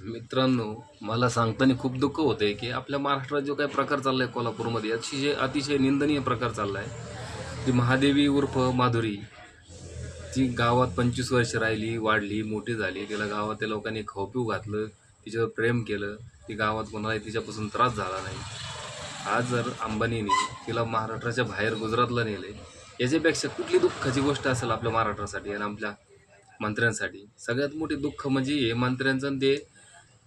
मित्रांनो, मला सांगताना खूप दुःख होतंय की आपल्या महाराष्ट्रात जो काही प्रकार चाललाय कोल्हापूरमध्ये अतिशय निंदनीय प्रकार चाललाय. ती महादेवी उर्फ माधुरी, जी गावात 25 वर्ष राहिली, वाढली, मोठी झाली. तिला गावातल्या लोकांनी खाऊ-पिऊ घातलं, तिच्यावर प्रेम केलं. ती गावात कोणालाही तिच्यापासून त्रास झाला नाही. आज जर अंबानीने तिला महाराष्ट्राच्या बाहेर गुजरातला नेले, याच्यापेक्षा कुठली दुःखाची गोष्ट असेल आपल्या महाराष्ट्रासाठी आणि आपल्या मंत्र्यांसाठी. सगळ्यात मोठी दुःख म्हणजे हे मंत्र्यांचं आणि ते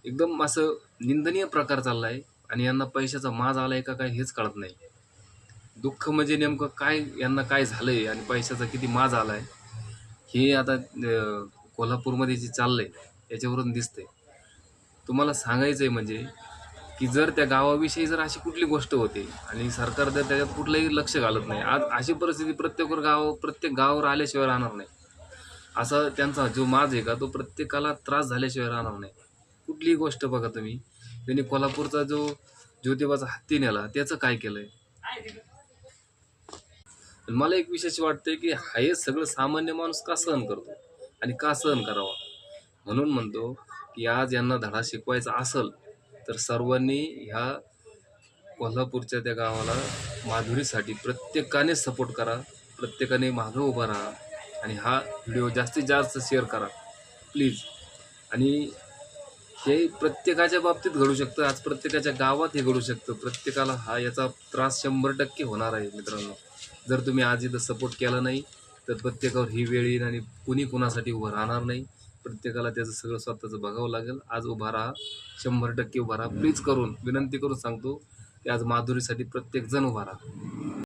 एकदम असं निंदनीय प्रकार चाललाय आणि यांना पैशाचा माज आलाय का काय हेच कळत नाही. दुःख म्हणजे नेमकं काय, यांना काय झालंय आणि पैशाचा किती माज आलाय हे आता कोल्हापूरमध्ये जे चाललंय याच्यावरून दिसतंय. तुम्हाला सांगायचंय म्हणजे की जर त्या गावाविषयी जर अशी कुठली गोष्ट होती आणि सरकार जर त्याच्यात कुठलंही लक्ष घालत नाही, आज अशी परिस्थिती प्रत्येक गावावर आल्याशिवाय राहणार नाही. असा त्यांचा जो माज आहे का तो प्रत्येकाला त्रास झाल्याशिवाय राहणार नाही. कुठलीही गोष्ट बघा तुम्ही, त्यांनी कोल्हापूरचा जो ज्योतिबाचा हत्ती नेला त्याचं काय केलंय. मला एक विशेष वाटतंय की हे सगळं सामान्य माणूस का सहन करतो आणि का सहन करावा. म्हणून म्हणतो की आज यांना धडा शिकवायचा असेल तर सर्वांनी ह्या कोल्हापूरच्या त्या गावाला माधुरीसाठी प्रत्येकाने सपोर्ट करा, प्रत्येकाने मागं उभा राहा आणि हा व्हिडिओ जास्तीत जास्त शेअर करा प्लीज. आणि हे प्रत्येकाच्या बाबतीत घडू शकतं, आज प्रत्येकाच्या गावात हे घडू शकतं. प्रत्येकाला याचा त्रास 100% होणार आहे मित्रांनो. जर तुम्ही आज इथं सपोर्ट केला नाही तर प्रत्येकावर ही वेळ येईल आणि कुणी कुणासाठी उभं राहणार नाही. प्रत्येकाला त्याचं सगळं स्वतःचं बघावं लागेल. आज उभा राहा, 100% उभा राहा प्लीज. करून विनंती करून सांगतो की आज माधुरीसाठी प्रत्येकजण उभा राहा.